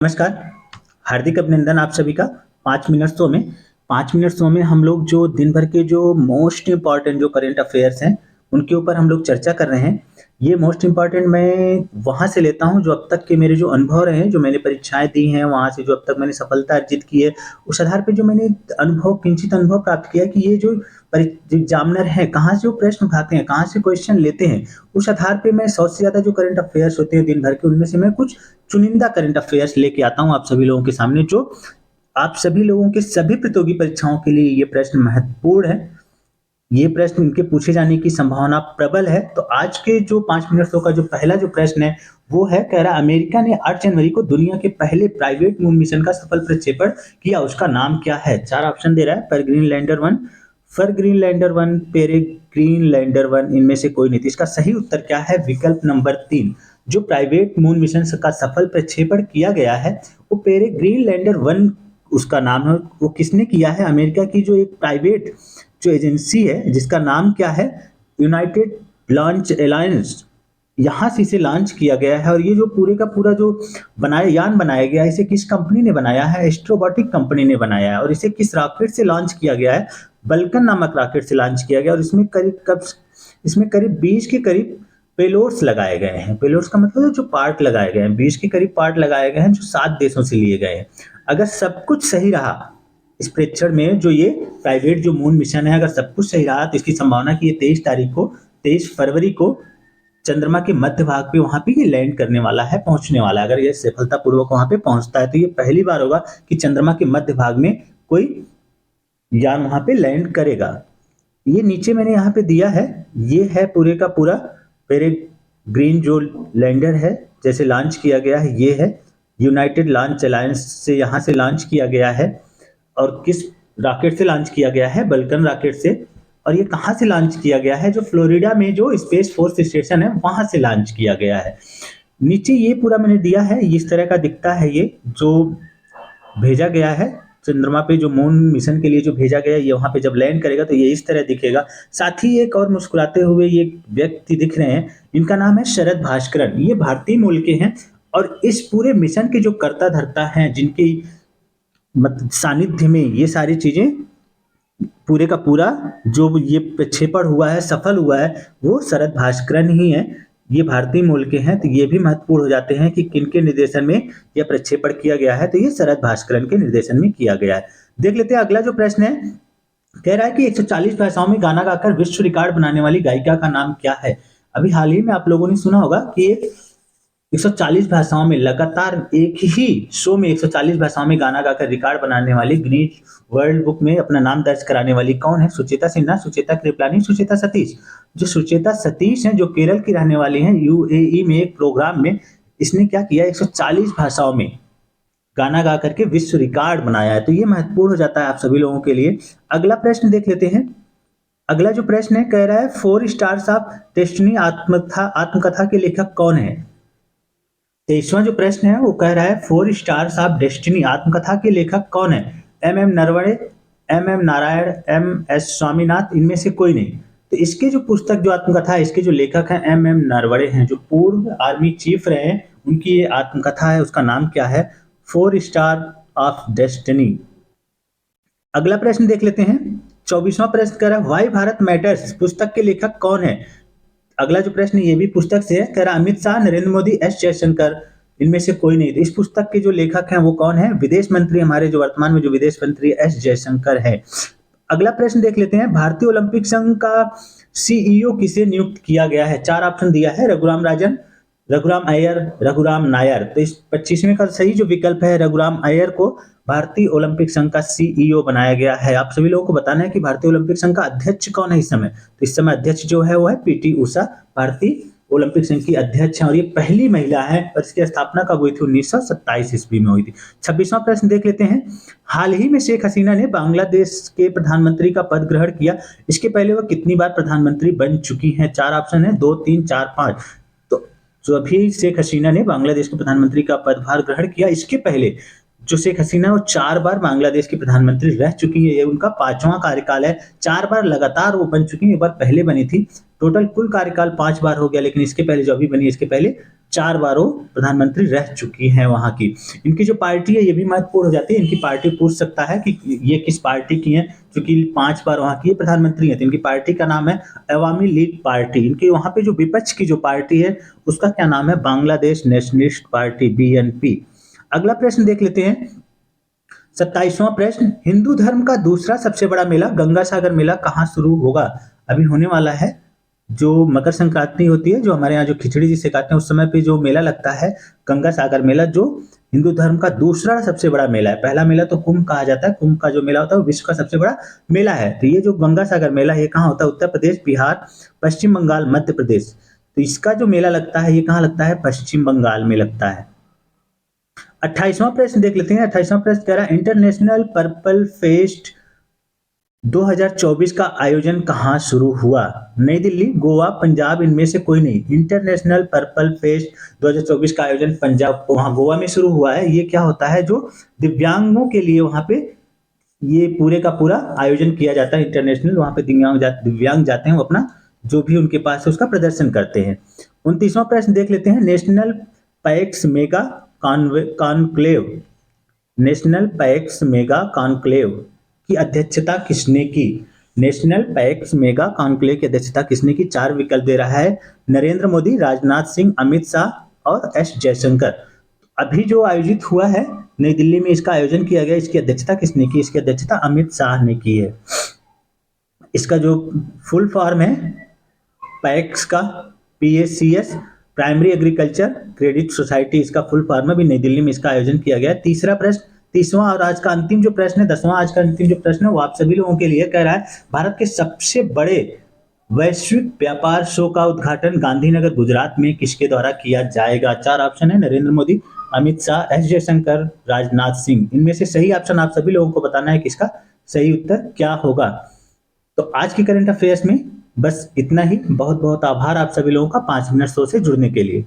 नमस्कार, हार्दिक अभिनंदन आप सभी का। 5 मिनट शो में हम लोग जो दिन भर के जो मोस्ट इम्पोर्टेंट जो करंट अफेयर्स हैं, उनके ऊपर हम लोग चर्चा कर रहे हैं। ये मोस्ट इम्पोर्टेंट मैं वहाँ से लेता हूँ जो अब तक के मेरे जो अनुभव रहे हैं, जो मैंने परीक्षाएँ दी हैं, वहाँ से जो अब तक मैंने सफलता अर्जित की है, उस आधार पे जो मैंने किंचित अनुभव प्राप्त किया है कि ये जो जो एग्ज़ामिनर हैं, कहाँ से वो प्रश्न उठाते हैं, कहाँ से क्वेश्चन लेते हैं, उस आधार पे मैं 100 से ज़्यादा जो करंट अफेयर्स होते हैं दिन भर के, उनमें से मैं कुछ चुनिंदा करंट अफेयर्स लेके आता हूँ आप सभी लोगों के सामने, जो आप सभी लोगों के सभी प्रतियोगी परीक्षाओं के लिए ये प्रश्न महत्वपूर्ण है। ये प्रश्न इनके पूछे जाने की संभावना प्रबल है। तो आज के जो 5 मिनट शो का जो पहला जो प्रश्न है, वो है, कह रहा अमेरिका ने 8 जनवरी को दुनिया के पहले प्राइवेट मून मिशन का सफल प्रक्षेपण किया, उसका नाम क्या है? 4 ऑप्शन दे रहा है। Peregrine lander 1, Peregrine lander 1, Peregrine lander 1, इनमें से कोई नहीं। तो इसका सही उत्तर क्या है? विकल्प नंबर 3। जो प्राइवेट मून मिशन का सफल प्रक्षेपण किया गया है, वो पेरेग्रीन लैंडर 1 उसका नाम है। वो किसने किया है? अमेरिका की जो एक प्राइवेट जो एजेंसी है, जिसका नाम क्या है? यूनाइटेड लॉन्च अलायंस, यहाँ से इसे लॉन्च किया गया है। और ये जो पूरे का पूरा जो यान बनाया गया है, इसे किस कंपनी ने बनाया है? एस्ट्रोबॉटिक कंपनी ने बनाया है। और इसे किस रॉकेट से लॉन्च किया गया है? बल्कन नामक रॉकेट से लॉन्च किया गया। और इसमें करीब 20 के करीब पेलोड्स लगाए गए हैं। पेलोड्स का मतलब है जो पार्ट लगाए गए हैं, 20 के करीब पार्ट लगाए गए हैं, जो 7 देशों से लिए गए हैं। अगर सब कुछ सही रहा इस प्रेक्षण में, जो ये प्राइवेट जो मून मिशन है, अगर सब कुछ सही रहा, तो इसकी संभावना कि ये 23 फरवरी को चंद्रमा के मध्य भाग पे वहां पे ये लैंड करने वाला है, पहुंचने वाला है। अगर ये सफलतापूर्वक वहां पे पहुंचता है, तो ये पहली बार होगा कि चंद्रमा के मध्य भाग में कोई यान वहां पे लैंड करेगा। ये नीचे मैंने यहाँ पे दिया है, ये है पूरे का पूरा पेरेग्रीन जो लैंडर है, जैसे लॉन्च किया गया है, ये है यूनाइटेड लॉन्च अलायंस से, यहाँ से लॉन्च किया गया है। और किस रॉकेट से लॉन्च किया गया है? बल्कन रॉकेट से। और ये कहाँ से लॉन्च किया गया है? जो फ्लोरिडा में जो स्पेस फोर्स स्टेशन है, वहां से लॉन्च किया गया है। नीचे ये पूरा मैंने दिया है, इस तरह का दिखता है ये जो भेजा गया है चंद्रमा पे, जो मून मिशन के लिए जो भेजा गया है, ये वहां पे जब लैंड करेगा तो ये इस तरह दिखेगा। साथ ही एक और मुस्कुराते हुए ये व्यक्ति दिख रहे हैं, इनका नाम है शरद भास्करन। ये भारतीय मूल के हैं और इस पूरे मिशन के जो कर्ता धर्ता हैं, जिनकी मतलब सानिध्य में ये सारी चीजें पूरे का पूरा जो ये प्रक्षेपण हुआ है, सफल हुआ है, वो शरद भास्करन ही है। ये भारतीय मूल के हैं, तो ये भी महत्वपूर्ण हो जाते हैं कि किनके निर्देशन में यह प्रक्षेपण किया गया है। तो ये शरद भास्करन के निर्देशन में किया गया है। देख लेते हैं अगला जो प्रश्न है। कह रहा है कि 140 भाषाओं में गाना गाकर विश्व रिकॉर्ड बनाने वाली गायिका का नाम क्या है? अभी हाल ही में आप लोगों ने सुना होगा कि 140 भाषाओं में लगातार एक ही शो में 140 भाषाओं में गाना गाकर रिकॉर्ड बनाने वाली, गिनीज वर्ल्ड बुक में अपना नाम दर्ज कराने वाली कौन है? सुचेता सिन्हा, सुचेता कृपलानी, सुचेता सतीश। जो सुचेता सतीश हैं, जो केरल की रहने वाली हैं, यूएई में एक प्रोग्राम में इसने क्या किया? 140 भाषाओं में गाना गा करके विश्व रिकॉर्ड बनाया है। तो ये महत्वपूर्ण हो जाता है आप सभी लोगों के लिए। अगला प्रश्न देख लेते हैं। अगला जो प्रश्न है, कह रहा है 4 स्टार्स ऑफ डेस्टिनी आत्मकथा के लेखक कौन है? 23वां जो प्रश्न है वो कह रहा है 4 स्टार्स ऑफ डेस्टिनी आत्मकथा के लेखक कौन है? M M Naravane, M M Narayan, M S Swaminath, इनमें से कोई नहीं। तो इसके जो पुस्तक जो आत्मकथा है, इसके जो लेखक हैं एम एम नरवणे हैं, जो पूर्व आर्मी चीफ रहे हैं। उनकी ये आत्मकथा है, उसका नाम क्या है? 4 स्टार ऑफ डेस्टिनी। अगला प्रश्न देख लेते हैं। 24वां प्रश्न कह रहा है वाई भारत मैटर्स पुस्तक के लेखक कौन है? अगला जो प्रश्न ये भी पुस्तक से है, कह रहा अमित शाह, नरेंद्र मोदी, एस जयशंकर, इनमें से कोई नहीं। तो इस पुस्तक के जो लेखक हैं वो कौन है? विदेश मंत्री, हमारे जो वर्तमान में जो विदेश मंत्री एस जयशंकर है। अगला प्रश्न देख लेते हैं। भारतीय ओलंपिक संघ का सीईओ किसे नियुक्त किया गया है? 4 ऑप्शन दिया है, रघुराम राजन, रघुराम अय्यर, रघुराम नायर। तो इस 25वें का सही जो विकल्प है, रघुराम अय्यर को भारतीय ओलंपिक संघ का सीईओ बनाया गया है। आप सभी लोगों को बताना है कि भारतीय ओलंपिक संघ का अध्यक्ष कौन है इस समय। तो इस समय अध्यक्ष जो है वो है पीटी उषा, भारतीय ओलंपिक संघ की अध्यक्ष है। और ये पहली महिला है और इसकी स्थापना कब हुई थी? 1927 ईस्वी में हुई थी। 26वां प्रश्न देख लेते हैं। हाल ही में शेख हसीना ने बांग्लादेश के प्रधानमंत्री का पद ग्रहण किया, इसके पहले वह कितनी बार प्रधानमंत्री बन चुकी हैं? 4 ऑप्शन है, 2, 3, 4, 5। तो जो अभी शेख हसीना ने बांग्लादेश के प्रधानमंत्री का पदभार ग्रहण किया, इसके पहले जो शेख हसीना वो 4 बार बांग्लादेश की प्रधानमंत्री रह चुकी है। ये उनका 5वां कार्यकाल है। 4 बार लगातार वो बन चुकी है, एक बार पहले बनी थी। टोटल कुल कार्यकाल 5 बार हो गया, लेकिन इसके पहले जो अभी बनी, इसके पहले 4 बार वो प्रधानमंत्री रह चुकी हैं वहाँ की। इनकी जो पार्टी है ये भी महत्वपूर्ण हो जाती है, इनकी पार्टी पूछ सकता है कि ये किस पार्टी की हैं, चूँकि 5 बार वहाँ की प्रधानमंत्री हैं, तो इनकी पार्टी का नाम है अवामी लीग पार्टी। इनकी वहाँ पे जो विपक्ष की जो पार्टी है उसका क्या नाम है, बांग्लादेश नेशनलिस्ट पार्टी बीएनपी। अगला प्रश्न देख लेते हैं, 27वां प्रश्न, हिंदू धर्म का दूसरा सबसे बड़ा मेला गंगा सागर मेला कहाँ शुरू होगा? अभी होने वाला है, जो मकर संक्रांति होती है, जो हमारे यहाँ जो खिचड़ी जिसे खाते हैं उस समय पे जो मेला लगता है गंगा सागर मेला, जो हिंदू धर्म का दूसरा सबसे बड़ा मेला है। पहला मेला तो कुंभ कहा जाता है, कुंभ का जो मेला होता है वो विश्व का सबसे बड़ा मेला है। तो ये जो गंगा सागर मेला है ये कहाँ होता है? उत्तर प्रदेश, बिहार, पश्चिम बंगाल, मध्य प्रदेश। तो इसका जो मेला लगता है ये कहाँ लगता है? पश्चिम बंगाल में लगता है। 28वां प्रश्न देख लेते हैं। 28वां प्रश्न कह रहा है, इंटरनेशनल पर्पल फेस्ट 2024 का आयोजन कहाँ शुरू हुआ? नई दिल्ली, गोवा, पंजाब, इनमें से कोई नहीं। इंटरनेशनल पर्पल फेस्ट 2024 का आयोजन पंजाब वहाँ गोवा में शुरू हुआ है। ये क्या होता है, जो दिव्यांगों के लिए वहाँ पे ये पूरे का पूरा आयोजन किया जाता है इंटरनेशनल। वहाँ पे दिव्यांग जाते हैं, वो अपना जो भी उनके पास है उसका प्रदर्शन करते हैं। 29वां प्रश्न देख लेते हैं, national PACS mega conclave, national PACS mega conclave की अध्यक्षता किसने की? नेशनल पैक्स मेगा कॉन्क्लेव की अध्यक्षता किसने की? 4 विकल्प दे रहा है, नरेंद्र मोदी, राजनाथ सिंह, अमित शाह और एस जयशंकर। अभी जो आयोजित हुआ है नई दिल्ली में, इसका आयोजन किया गया, इसकी अध्यक्षता किसने की? इसकी अध्यक्षता अमित शाह ने की है। इसका जो फुल फॉर्म है पैक्स का, PACS, primary agriculture credit society, इसका फुल फॉर्म है। अभी नई दिल्ली में इसका आयोजन किया गया। तीसरा प्रश्न, 30वां और आज का अंतिम जो प्रश्न है, 10वां आज का अंतिम जो प्रश्न है वो आप सभी लोगों के लिए कह रहा है, भारत के सबसे बड़े वैश्विक व्यापार शो का उद्घाटन गांधीनगर गुजरात में किसके द्वारा किया जाएगा? 4 ऑप्शन है, नरेंद्र मोदी, अमित शाह, एस जयशंकर, राजनाथ सिंह। इनमें से सही ऑप्शन आप सभी लोगों को बताना है कि इसका सही उत्तर क्या होगा। तो आज की करंट अफेयर्स में बस इतना ही। बहुत बहुत आभार आप सभी लोगों का 5 मिनट शो से जुड़ने के लिए।